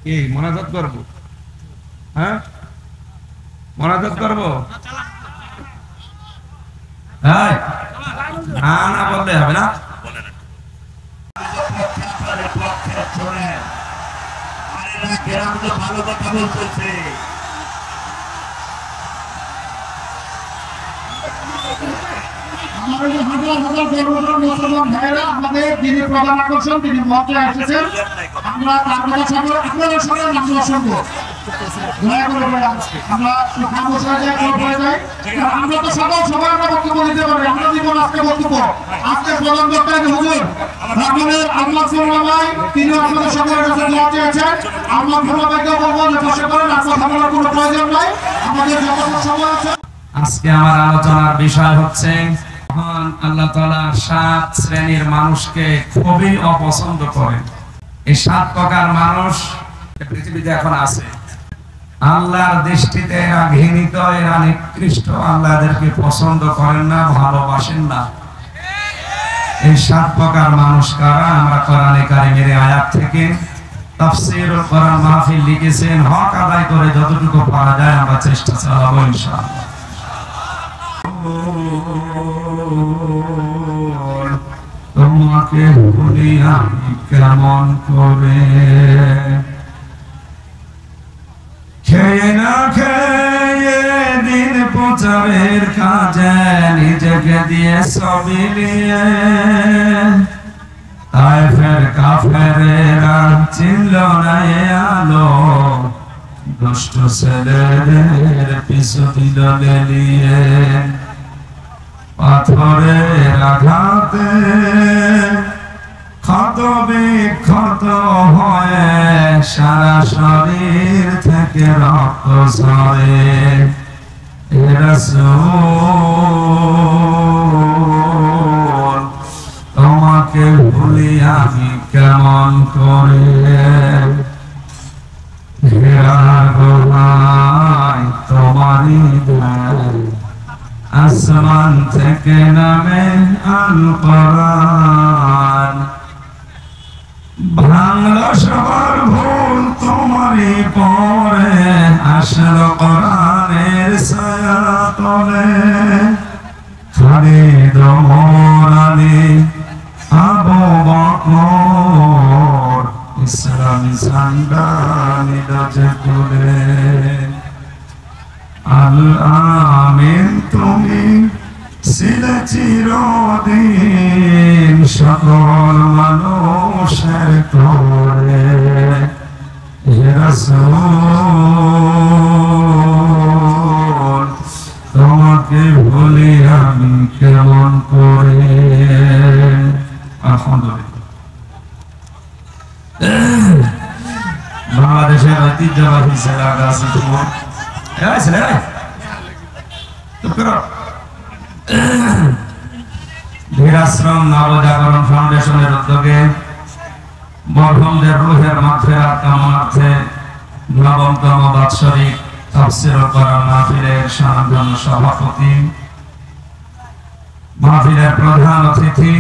কি মোনাজাত করব? হ্যাঁ, মোনাজাত করব? হ্যাঁ, না না বললে হবে না। ভালো কথা বলতেছে। আমাদের যিনি প্রধান আকর্ষণ তিনি মঞ্চে এসেছেন, আমরা তার কথা শুনবো, আপনাদের সঙ্গে আমরা শুনবো। দয়া করে আমরা আমরা তো সবাই আমরা বক্তব্য দিতে পারি। আমরা দিব আজকে বক্তব্য। আজকে প্রধান বক্তা হুজুর আমাদের আল্লাহ সুবহানাহু তিনি আমাদের সকলের কাছে দোয়া চেয়েছেন। আল্লাহ সুবহানাহু বলবো যে বসে করেন, আপনার থামার কোনো প্রয়োজন নাই, আমাদের যত সময় আছে। আজকে আমার আলোচনার বিষয় হচ্ছে আল্লাহ তাআলা 7 শ্রেণীর মানুষকে খুবই অপছন্দ করেন। এই 7 প্রকার মানুষ পৃথিবীতে এখন আছে। আল্লাহর দৃষ্টিতে এরা ঘৃণিত, এরা নিকৃষ্ট, আল্লাহ এদেরকে পছন্দ করেন না, ভালোবাসেন না। এই 7 প্রকার মানুষ কারা? আমরা কোরআনে কারিমের আয়াত থেকে তাফসীরুল কোরআন মাহফিল লিখেছেন। হক আদায় করে যতটুকু পারা যায় আমরা চেষ্টা চালাবো ইনশাআল্লাহ। তোমাকে ভুলি আমি কেমন করে, খেয়ে না খেয়ে দিন প্রচারের কাজে নিজেকে দিয়ে সবই নিয়ে তায়েফের কাফেরেরা চিনল না এ আলো, দুষ্ট ছেলেদের পিছু দিল লেলিয়ে। পাথরের আঘাতে ক্ষত বিক্ষত হয়ে সারা শরীর থেকে রক্ত ঝরে। এ রাসূল তোমাকে ভুলি আমি কেমন করে, ঘেরা গোলায় তোমারই দেয়, আসমান থেকে নামে আল কোরআন। ভাঙলো সবার ভুল তোমারই পরে, আসলো কোরআনের ছায়া তলে। খালিদ ওমর আলী আবু বকর ইসলামী ঝান্ডা নিদজে তুলে। আল আমিন তুমি ছিলে চিরদিন সকল মানুষের করে। হে রাসূল তোমাকে ভুলি আমি কেমন করে। আলহামদুলিল্লাহ, বাংলাদেশের ঐতিহ্যবাহী জেলা গাজীপুর ধীরাশ্রম নবজাগরণ ফাউন্ডেশনের উদ্যোগে মরহুমদের রূহের মাগফিরাত কামনার্থে ৯তম বাৎসরিক তাফসীরুল কোরআন মাহফিলের সম্মানিত সভাপতি, মাহফিলের প্রধান অতিথি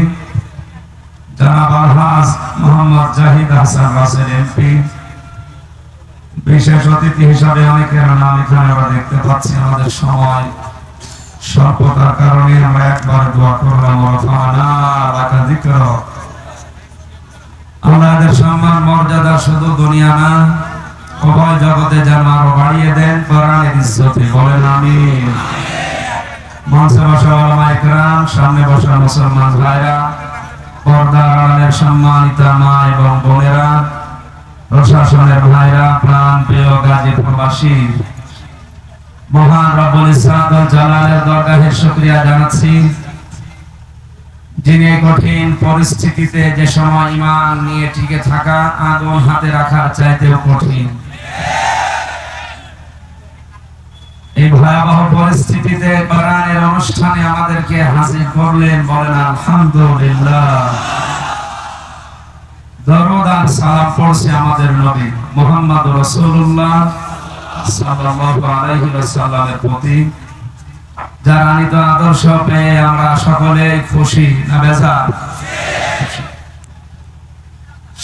জনাব আলহাজ মোহাম্মদ জাহিদ হাসান রাসেল এমপি, বিশেষ অতিথি হিসাবে অনেকের নাম এখানে আমরা দেখতে পাচ্ছি। আমাদের সময় স্বল্পতার কারণে আমরা একবার দোয়া করলাম, আল্লাহদের সম্মান মর্যাদা শুধু দুনিয়া না উভয় জগতে যেন আরো বাড়িয়ে দেন কোরআনের ইজ্জতে, বলেন আমিন। মঞ্চে বসা ওলামায়ে কেরাম, সামনে বসা মুসলমান ভাইরা, পর্দার আড়ালের সম্মানিত মা এবং বোনেরা, প্রশাসনের ভাইরা, প্রাণ প্রিয় গাজীপুরবাসী, মহান রব্বুল ইজ্জত ওয়াল জালালের দরগাহে শুকরিয়া জানাচ্ছি, যিনি কঠিন পরিস্থিতিতে যে সময় ঈমান নিয়ে টিকে থাকা আগুন হাতে রাখার চাইতেও কঠিন, এই ভয়াবহ পরিস্থিতিতে কোরআনের অনুষ্ঠানে আমাদেরকে হাজির করলেন, বলেন আলহামদুলিল্লাহ। দরুদ আর সালাম পড়ছে আমাদের নবী মুহাম্মদ রাসূলুল্লাহ সাল্লাল্লাহু আলাইহি ওয়াসাল্লামের প্রতি, যার আনিত আদর্শ পেয়ে আমরা সকলে খুশি না বেজার?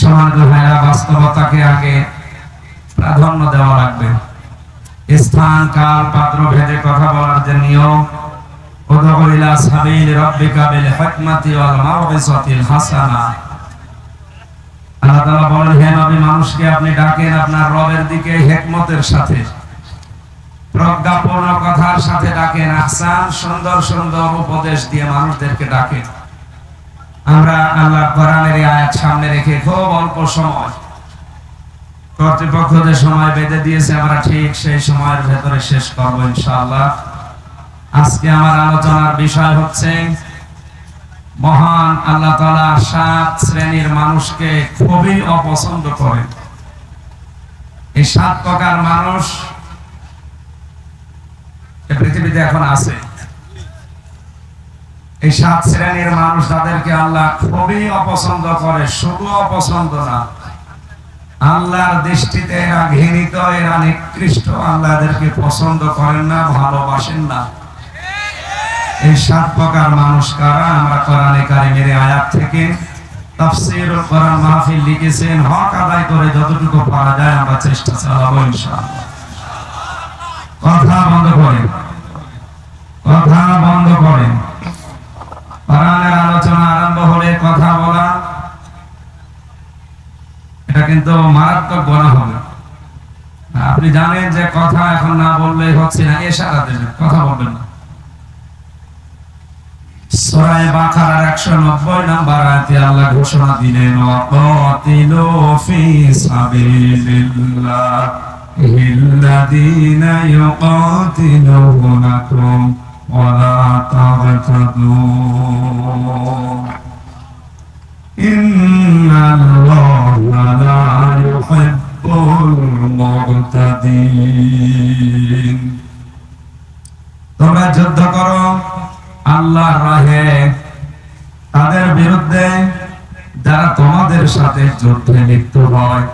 সম্মানিত ভাইরা, বাস্তবতাকে আগে প্রাধান্য দেওয়া লাগবে। স্থান কাল পাত্র ভেদে কথা বলার যে নিয়ম, উদউ ইলা সাবিলি রাব্বিকা বিল হিকমাতি ওয়াল মাউইযাতিল হাসানা। আল্লাহ তাআলা বলেন, হে নবী, মানুষকে আপনি ডাকেন আপনার রবের দিকে হিকমতের সাথে, প্রজ্ঞাপূর্ণ কথার সাথে ডাকেন, আহসান সুন্দর সুন্দর উপদেশ দিয়ে মানুষদেরকে ডাকেন। আমরা আল্লাহর কোরআনের এই আয়াত সামনে রেখে খুব অল্প সময়, কর্তৃপক্ষ যে সময় বেঁধে দিয়েছে আমরা ঠিক সেই সময়ের ভেতরে শেষ করবো ইনশাআল্লাহ। আজকে আমার আলোচনার বিষয় হচ্ছে মহান আল্লাহ তাআলা 7 শ্রেণীর মানুষকে খুবই অপছন্দ করেন। এই 7 প্রকার মানুষ এই পৃথিবীতে এখন আছে। এই 7 শ্রেণীর মানুষ যাদেরকে আল্লাহ খুবই অপছন্দ করে, শুধু অপছন্দ না, আল্লাহর দৃষ্টিতে এরা ঘৃণিত, এরা নিকৃষ্ট। আল্লাহ এদেরকে পছন্দ করেন না, ভালোবাসেন না। এই 7 প্রকার মানুষ কারা? আমরা কোরআনে কারিমের আয়াত থেকে তাফসীরুল কোরআন মাহফিল লিখেছেন, হক আদায় করে যতটুকু পারা যায় আমরা চেষ্টা চালাবো ইনশাআল্লাহ। কথা বন্ধ করেন, কথা বন্ধ করেন। কোরআনের আলোচনা আরম্ভ হলে কথা বলা, এটা কিন্তু মারাত্মক গুনাহ হবে। আপনি জানেন যে কথা এখন না বললে হচ্ছে না, ইশারা দেবেন, কথা বলবেন না। সূরা বাকারার 190 নম্বর আয়াতে আল্লাহ ঘোষণা দিলেন, ওয়াকাতিলু ফি সাবিলিল্লাহিল্লাযীনা ইউকাতিলুনাকুম ওয়া লা তা'তাদু ইন্নাল্লাহা লা ইউহিব্বুল মু'তাদিন। তোমরা যুদ্ধ করো আল্লাহর রাহে তাদের বিরুদ্ধে যারা তোমাদের সাথে যুদ্ধে লিপ্ত হয়,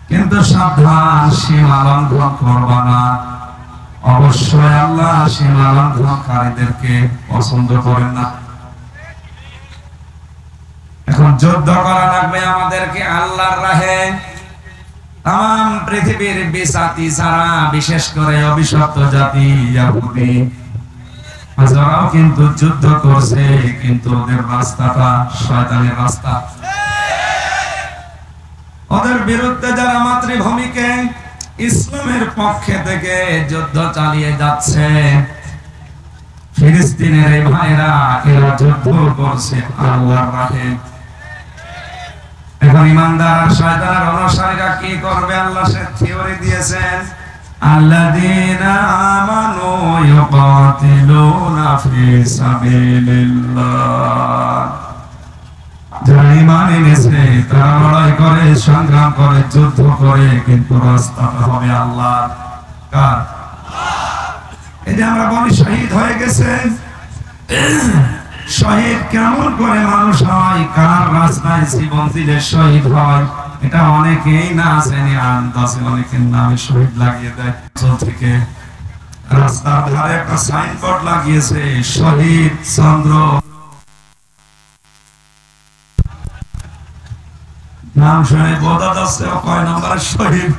কিন্তু সাবধান, সীমা লঙ্ঘন করবা না। অবশ্যই আল্লাহ সীমা লঙ্ঘনকারীদেরকে পছন্দ করেন না। এখন যুদ্ধ করা লাগবে আমাদেরকে আল্লাহর রাহে। তাম পৃথিবীর বিজাতি যারা, বিশেষ করে অভিশপ্ত জাতি ইহুদি, যারাও কিন্তু যুদ্ধ করছে, কিন্তু ওদের রাস্তাটা শয়তানের রাস্তা। ওদের বিরুদ্ধে যারা মাতৃভূমিকে ইসলামের পক্ষে থেকে যুদ্ধ চালিয়ে যাচ্ছে, ফিলিস্তিনের এই ভাইরা, এরা যুদ্ধ করছে আল্লাহর রাহে। এখন ইমানদার শয়তানের অনুসারীরা কি করবে? আল্লাহ সে থিওরি দিয়েছেন, আল্লাযীনা আমানু ইউকাতিলুনা ফি সাবিলিল্লাহ। যারা ঈমান এনেছে তারা লড়াই করে, সংগ্রাম করে, যুদ্ধ করে, কিন্তু রাস্তাটা হবে আল্লাহর। কার? এই যে আমরা বলি শহীদ হয়ে গেছে, শহীদ কেমন করে মানুষ হয়, কার রাস্তায় জীবন দিলে শহীদ হয়, এটা অনেকেই না জেনে আন্দাজে অনেকের নামে শহীদ লাগিয়ে দেয়। থেকে রাস্তার ধারে একটা সাইনবোর্ড লাগিয়েছে, শহীদ চন্দ্র, নাম শুনে বোঝা যাচ্ছে কয় নম্বরের শহীদ।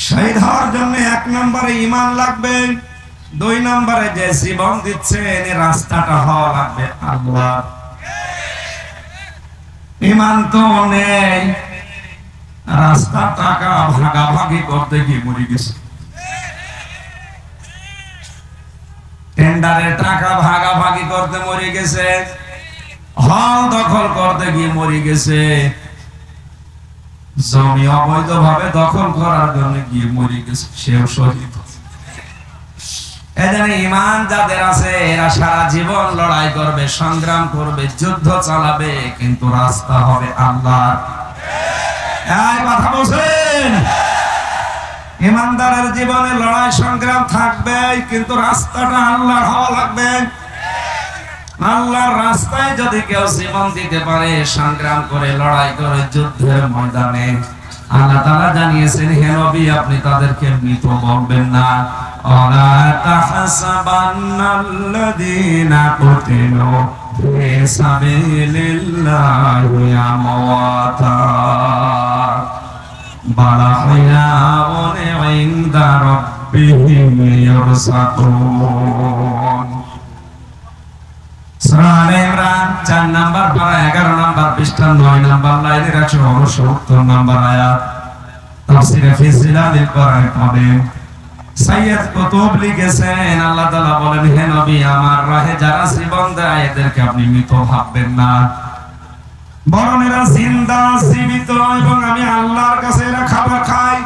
শহীদ হওয়ার জন্য 1 নম্বরে ঈমান লাগবে, 2 নম্বরে যে জীবন দিচ্ছে এই রাস্তাটা হওয়া লাগবে আল্লাহ। ঈমান তো নেই, রাস্তা টাকা ভাগাভাগি করতে গিয়ে মরে গেছে, টেন্ডারে টাকা ভাগাভাগি করতে মরে গেছে, হল দখল করতে গিয়ে মরে গেছে, জমি অবৈধভাবে দখল করার জন্য গিয়ে মরে গেছে, সেও শহীদ। এজন্য ঈমান যাদের আছে এরা সারা জীবন লড়াই করবে, সংগ্রাম করবে, যুদ্ধ চালাবে, কিন্তু রাস্তা হবে আল্লাহর। এই কথা বলছেন, ঈমানদারের জীবনে লড়াই সংগ্রাম থাকবে, কিন্তু রাস্তাটা আল্লাহর হওয়া লাগবে। আল্লাহর রাস্তায় যদি কেউ জীবন দিতে পারে, সংগ্রাম করে, লড়াই করে, যুদ্ধের ময়দানে, আল্লাহ তাআলা জানিয়েছেন, হে নবী আপনি তাদেরকে মৃত বলবেন না। ওয়ালা তাহসাবান্নাল্লাযীনা কুতিলু ফি সাবিলিল্লাহি আমওয়াতা। বালাহিয়াউন ইনদা রাব্বিহিম ইরসাকুন। সূরা আলে ইমরান 4 নাম্বার পারা 11 নাম্বার পৃষ্ঠা 9 নাম্বার লাইনের 169 নাম্বার আয়াত। তাফসীরে ফি জিলালিল কোরআন কারীম সাইয়্যিদ কুতুব লিখেছেন, আল্লাহ তাআলা বলেন, হে নবী, আমার রাহে যারা জীবন দেয় এদেরকে আপনি মৃত ভাববেন না, বরং এরা জিন্দা জীবিত, এবং আমি আল্লাহর কাছে এরা খাবার খাই।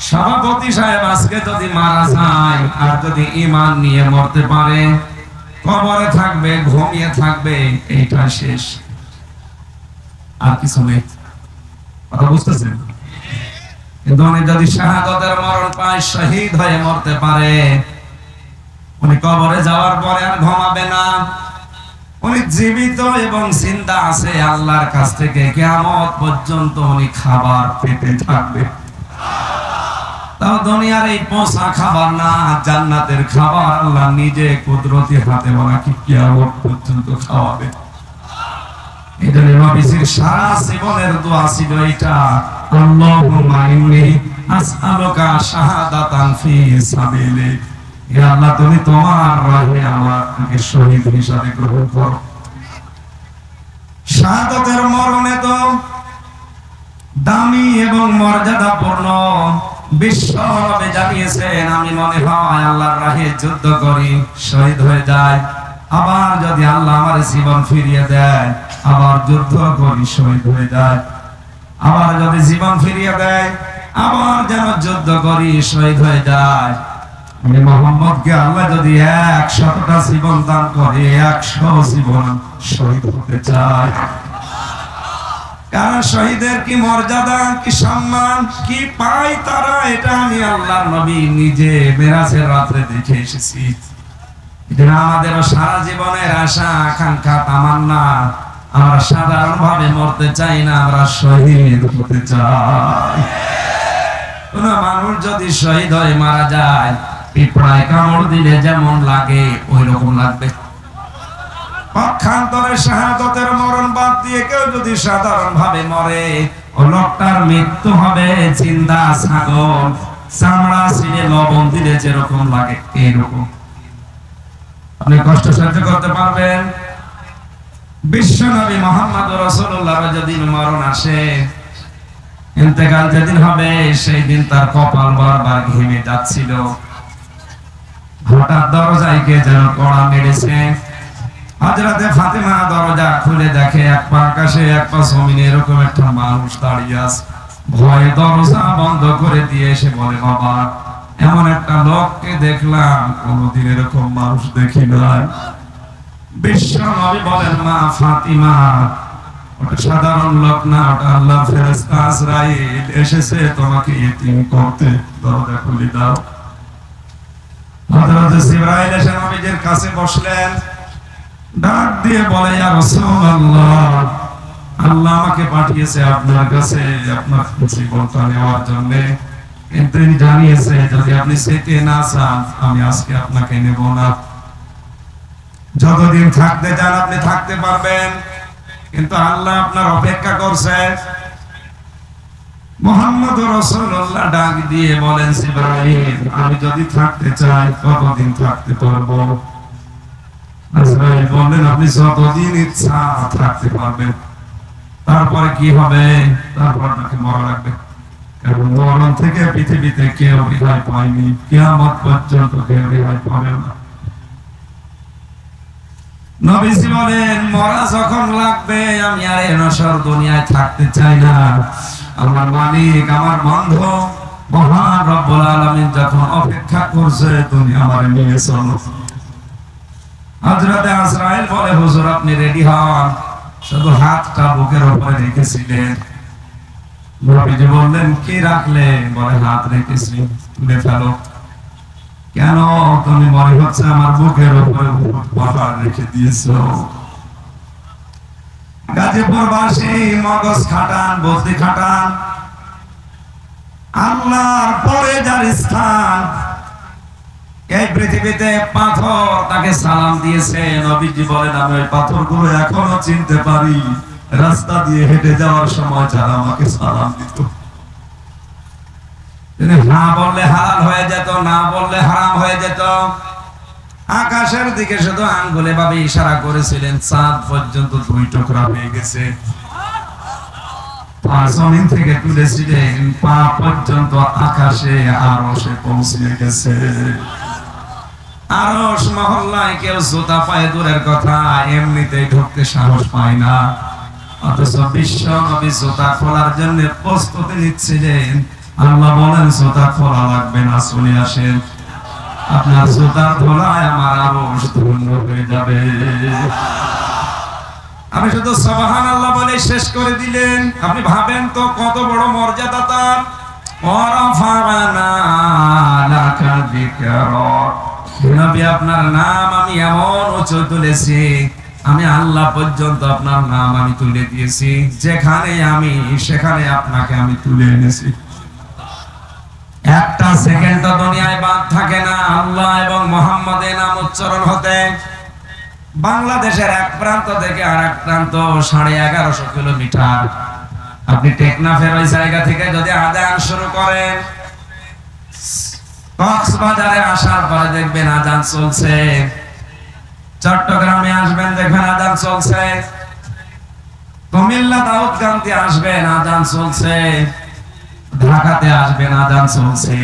সভাপতি সাহেব আজকে যদি মারা যায় আর যদি ঈমান নিয়ে মরতে পারে, কবরে থাকবে, ঘুমিয়ে থাকবে, এইটা শেষ, আর কিছু নেই। কথা বুঝতেছেন? কিন্তু উনি যদি শাহাদাতের মরণ পায়, শহীদ হয়ে মরতে পারে, উনি কবরে যাওয়ার পরে আর ঘুমাবে না, উনি জীবিত এবং জিন্দা আছে আল্লাহর কাছ থেকে কিয়ামত পর্যন্ত উনি খাবার পেতে থাকবে। তাও দুনিয়ার এই পোষা খাবার না, জান্নাতের খাবার আল্লাহ নিজে কুদরতি হাতে ওনাকে কিয়ামত পর্যন্ত খাওয়াবে। এজন্য নবীজির সারা জীবনের দোয়া ছিল এটা, আল্লাহুম্মা ইন্নী আসআলুকা শাহাদাতান ফি সাবিলিক, হে আল্লাহ তুমি তোমার রাহে আমাকে শহীদ হিসাবে গ্রহণ করো। শাহাদাতের মরণে তো দামি এবং মর্যাদাপূর্ণ। বিশ্ব নবী জানিয়েছেন, আমি মনে হয় আল্লাহর রাহে যুদ্ধ করি, শহীদ হয়ে যায়, আবার যদি আল্লাহ আমার জীবন ফিরিয়ে দেয়, আবার যুদ্ধ করি, শহীদ হয়ে যায়, আবার যদি জীবন ফিরিয়ে দেয়, আবার যেন যুদ্ধ করি, শহীদ হয়ে যায়। আমি মুহাম্মদকে আল্লাহ যদি 100টা জীবন দান করে, 100 জীবন শহীদ হতে চায়। কারণ শহীদের কি মর্যাদা, কি সম্মান, কি পায় তারা, এটা আমি আল্লাহর নবী নিজে মেরাজের রাতে দেখে এসেছি। এটা আমাদেরও সারা জীবনের আশা, আকাঙ্ক্ষা, তামান্না। আমরা সাধারণ ভাবে মরতে চাই না, আমরা শহীদ হতে চাই। কোন মানুষ যদি শহীদ হয়ে মারা যায়, পিঁপড়ায় কামড় দিলে যেমন লাগে ওই রকম লাগবে। পক্ষান্তরে শাহাদাতের মরণ বাদ দিয়ে কেউ যদি সাধারণ ভাবে মরে, ও লোকটার মৃত্যু হবে জিন্দা ছাগল, চামড়া ছিঁড়ে লবণ দিলে যেরকম লাগে এরকম। আপনি কষ্ট সহ্য করতে পারবেন? বিশ্বনবী মুহাম্মদ রাসূলুল্লাহর যেদিন মরণ আসে, ইন্তেকাল যেদিন হবে, সেই দিন তার কপাল বারবার ঘেমে যাচ্ছিল। হঠাৎ দরজায় কে যেন কড়া মেরেছে। হযরতে ফাতেমা দরজা খুলে দেখে, এক পা আকাশে এক পা জমিনে এরকম একটা মানুষ দাঁড়িয়ে আছে। ভয়ে দরজা বন্ধ করে দিয়ে এসে বলে, বাবা, এমন একটা লোককে দেখলাম, কোনদিন এরকম মানুষ দেখি নাই। বিশ্ব নবী বলেন, মা ফাতিমা, ওটা সাধারণ লোক না, ওটা আল্লাহর ফেরেশতা আজরাইল এসেছে তোমাকে ইতিম করতে, দরজা খুলে দাও। হযরত জিবরাইল এসে নবীজির কাছে বসলেন, ডাক দিয়ে বলে, ইয়া রাসূলুল্লাহ, আল্লাহ আমাকে পাঠিয়েছে আপনার কাছে আপনার জীবনটা নেওয়ার জন্য, কিন্তু তিনি জানিয়েছে যদি আপনি সেতে না চান, আমি আজকে আপনাকে নেব না। যতদিন থাকতে চান আপনি থাকতে পারবেন, কিন্তু আল্লাহ আপনার অপেক্ষা করছে। মুহাম্মদ রাসূলুল্লাহ ডাক দিয়ে বলেন, জিবরাইল, আমি যদি থাকতে চাই কতদিন থাকতে পারবো? আজরাইল বলেন, আপনি যতদিন ইচ্ছা থাকতে পারবেন। তারপরে কি হবে? তারপর আপনাকে মরা লাগবে। কারণ মরণ থেকে পৃথিবীতে কেউ রেহাই পায়নি, কিয়ামত পর্যন্ত কেউ রেহাই পাবে না। নবীজি বলেন, মরা যখন লাগবে, আমি আর এই নশ্বর দুনিয়ায় থাকতে চাই না। আমার মালিক, আমার বন্ধু মহান রব্বুল আলামিন যখন অপেক্ষা করছে, তুমি আমারে নিয়ে চলো। হযরতে আজরাইল বলে, হুজুর আপনি রেডি হন। শুধু হাতটা বুকের উপরে রেখেছিলেন। নবীজি বললেন, কি রাখলে? বলে, হাত রেখেছি। তুলে ফেলো। কেন? তুমি মনে হচ্ছে আমার বুকের উপরে পাহাড় রেখে দিয়েছো। গাজীপুরবাসী মগজ খাটান, বুদ্ধি খাটান। আল্লাহর পরে যার স্থান এই পৃথিবীতে, পাথর তাকে সালাম দিয়েছে। নবীজি বলেন, আমি ওই পাথরগুলো এখনো চিনতে পারি। রাস্তা দিয়ে হেঁটে যাওয়ার সময় যারা আমাকে সালাম দিত, না বললে হালাল হয়ে যেত, না বললে হারাম হয়ে যেত। আকাশের দিকে শুধু আঙ্গুলে ভাবে ইশারা করেছিলেন, চাঁদ পর্যন্ত 2 টুকরা হয়ে গেছে। জমিন থেকে তুলেছিলেন, পা পর্যন্ত আকাশে আরশে পৌঁছে গেছে। আরশ মহল্লায় কেউ জুতা পায়ে দূরের কথা, এমনিতেই ঢুকতে সাহস পায় না। অথচ বিশ্ব নবী জুতা খোলার জন্য প্রস্তুতি নিচ্ছিলেন। আল্লাহ বলেন জুতা খোলা লাগবে না, চলে আসেন, আপনার জুতার ধুলায় আমার আরশ ধন্য হয়ে যাবে। আমি শুধু সুবহানাল্লাহ বলে শেষ করে দিলেন। আপনি ভাবেন তো কত বড় মর্যাদা তার। ওয়ারাফা'না লাকা যিকরাক, নবী আপনার নাম আমি এমন উঁচু তুলেছি, আমি আল্লাহ পর্যন্ত আপনার নাম আমি তুলে দিয়েছি। যেখানে আমি সেখানে আপনাকে আমি তুলে এনেছি। একটা সেকেন্ড দুনিয়ায় বাদ থাকে না আল্লাহ এবং মুহাম্মাদের নাম উচ্চারণ হতে। বাংলাদেশের এক প্রান্ত থেকে আরেক প্রান্ত 1150 কিলোমিটার। আপনি টেকনাফের ওই জায়গা থেকে যদি আযান শুরু করেন, কক্সবাজারে আসার পরে দেখবেন আযান চলছে। চট্টগ্রামে আসবেন দেখবেন আযান চলছে। কুমিল্লা দাউদকান্দি আসবেন আযান চলছে। ঢাকাতে আসবেন আযান চলছে।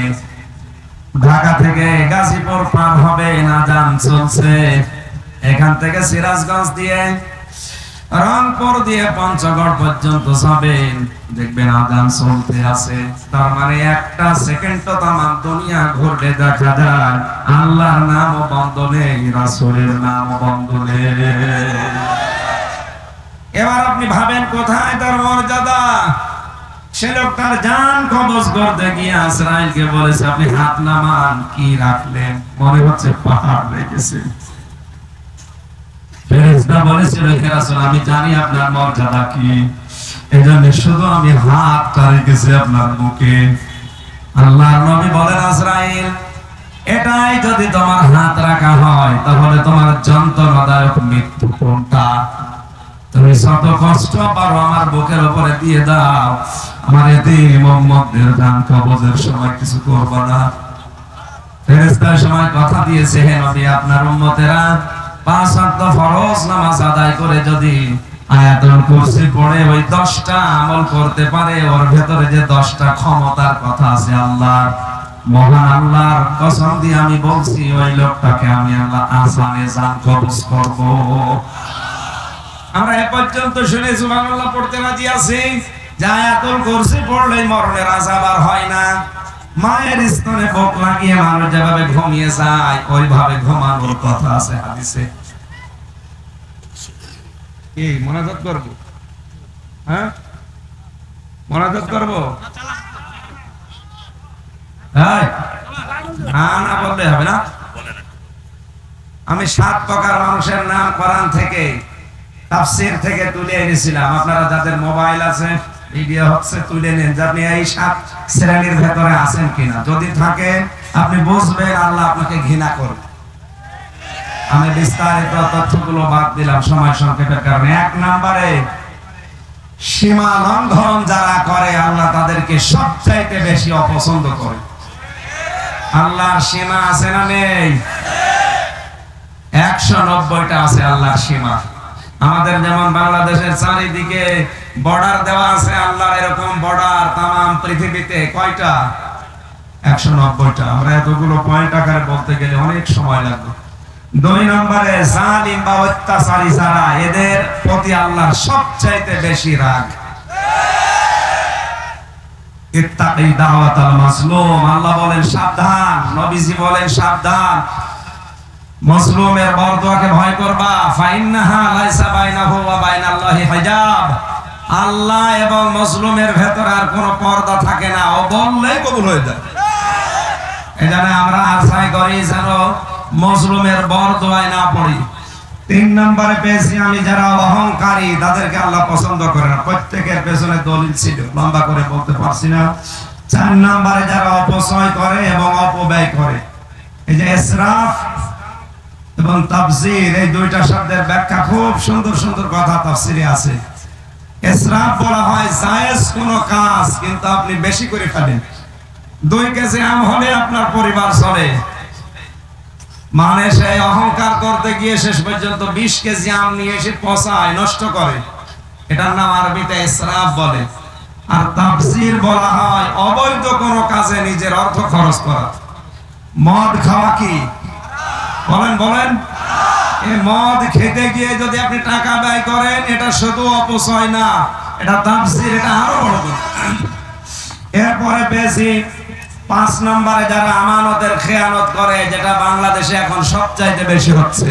ঢাকা থেকে গাজীপুর পার হবেন আযান চলছে। এখান থেকে সিরাজগঞ্জ দিয়ে রংপুর দিয়ে পঞ্চগড় পর্যন্ত যাবেন, দেখবেন আযান চলতে আছে। তার মানে একটা সেকেন্ড তো তাম দুনিয়া ঘুরলে দেখা যায় আল্লাহর নাম বন্ধ নেই, রাসূলের নাম বন্ধ নেই। এবার আপনি ভাবেন কোথায় তার মর্যাদা। সে লোকটার জান কবজ করতে গিয়ে আজরাইলকে বলেছে আপনি হাত নামান, কি রাখলেন? মনে হচ্ছে পাহাড় রেখেছে। ফেরেশতা বলেছিল হে রাসূল আমি জানি আপনার মর্যাদা কি, এজন্য শুধু আমি হাতটা রেখেছি আপনার বুকে। আল্লাহর নবী বলেন আজরাইল এটাই যদি তোমার হাত রাখা হয় তাহলে তোমার যন্ত্রণাদায়ক মৃত্যু কোনটা? তুমি যত কষ্ট পারো আমার বুকের উপরে দিয়ে দাও, আমার এতিম মুহাম্মদের জান কবজের সময় কিছু করবে না। ফেরেশতার সময় কথা দিয়েছে হে নবী আপনার উম্মতেরা 5 ওয়াক্ত ফরজ নামাজ আদায় করে যদি আয়াতুল কুরসি পড়ে ওই 10টা আমল করতে পারে, ওর ভেতরে যে 10টা ক্ষমতার কথা আছে আল্লাহর, মহান আল্লাহর কসম দিয়ে আমি বলছি ওই লোকটাকে আমি আল্লাহ আসানে জান কবজ করব। আমরা এ পর্যন্ত শুনে সুবহানাল্লাহ পড়তে রাজি আছি যে আয়াতুল কুরসি পড়লে মরণের আযাব আর হয় না। মায়ের স্তনে বুক লাগিয়ে মানুষ যেভাবে ঘুমিয়ে যায় ওইভাবে ঘুমানোর কথা আছে হাদিসে। এই মোনাজাত করব, হ্যাঁ মোনাজাত করব, হ্যাঁ না বললে হবে না। আমি 7 প্রকার মানুষের নাম কোরআন থেকে তাফসীর থেকে তুলে এনেছিলাম। আপনারা যাদের মোবাইল আছে ভিডিও হচ্ছে তুলে নেন, আপনি এই 7 শ্রেণীর ভেতরে আছেন কিনা। যদি থাকে আপনি বুঝবেন আল্লাহ আপনাকে ঘৃণা করবে। আমি বিস্তারিত তথ্যগুলো বাদ দিলাম সময় সংক্ষেপের কারণে। 1 নম্বরে সীমা লঙ্ঘন যারা করে আল্লাহ তাদেরকে সবচাইতে বেশি অপছন্দ করে। আল্লাহর সীমা আছে না নেই? 190টা আছে আল্লাহর সীমা। আমাদের যেমন বাংলাদেশের চারিদিকে বর্ডার দেওয়া আছে, আল্লাহর এরকম বর্ডার তামাম পৃথিবীতে কয়টা? 190টা। আমরা এতগুলো পয়েন্ট আকারে বলতে গেলে অনেক সময় লাগবে। 2 নম্বরে জালিম বা অত্যাচারী যারা, এদের প্রতি আল্লাহর সবচাইতে বেশি রাগ। ইত্তাকি দাওয়াতাল মাজলুম, আল্লাহ বলেন সাবধান, নবীজি বলেন সাবধান, মাজলুমের বরদোয়াকে ভয় করবা। ফাইন্নাহা লাইসা বাইনাহু ওয়া বাইনাল্লাহি হিজাব, আল্লাহ এবং মাজলুমের ভেতরে আর কোনো পর্দা থাকে না, ও বললেই কবুল হয়ে যায়। এজন্য আমরা আশাই করি যেন মাজলুমের বরদোয়ায় না পড়ি। 3 নম্বরে পেয়েছি আমি যারা অহংকারী তাদেরকে আল্লাহ পছন্দ করে না। প্রত্যেকের পেছনে দলিল ছিল, লম্বা করে বলতে পারছি না। 4 নম্বরে যারা অপচয় করে এবং অপব্যয় করে, এই যে ইসরাফ এবং তাফসীর, এই 2টা শব্দের ব্যাখ্যা খুব সুন্দর সুন্দর কথা তাফসীরে আছে। ইসরাফ বলা হয় জায়েজ কোন কাজ কিন্তু আপনি বেশি করে ফেলেন। 2 কেজি আম হলে আপনার পরিবার চলে, মানে সেই অহংকার করতে গিয়ে শেষ পর্যন্ত 20 কেজি আম নিয়ে এসে পচায়, নষ্ট করে। এটার নাম আরবিতে ইসরাফ বলে। আর তাফসীর বলা হয় অবৈধ কোনো কাজে নিজের অর্থ খরচ করা। মদ খাওয়া কি বলেন বলেন? এই মদ খেতে গিয়ে যদি আপনি টাকা ব্যয় করেন, এটা শুধু অপচয় না, এটা তাফসীর, এটা আরো বড় কথা। এরপরে বেশি 5 নম্বরে যারা আমানতের খেয়ানত করে, যেটা বাংলাদেশে এখন সবচাইতে বেশি হচ্ছে।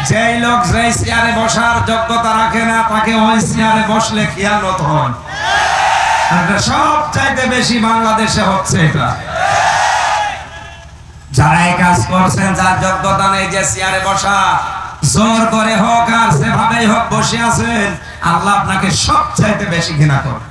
যেই লোক যেই চেয়ারে বসার যোগ্যতা রাখে না, তাকে ওই চেয়ারে বসলে খেয়ানত হয়। এটা সবচাইতে বেশি বাংলাদেশে হচ্ছে। এটা যারা এই কাজ করছেন, যার যোগ্যতা নেই যে চেয়ারে বসা, জোর করে হোক আর যেভাবেই হোক বসে আছেন, আল্লাহ আপনাকে সবচাইতে বেশি ঘৃণা করে।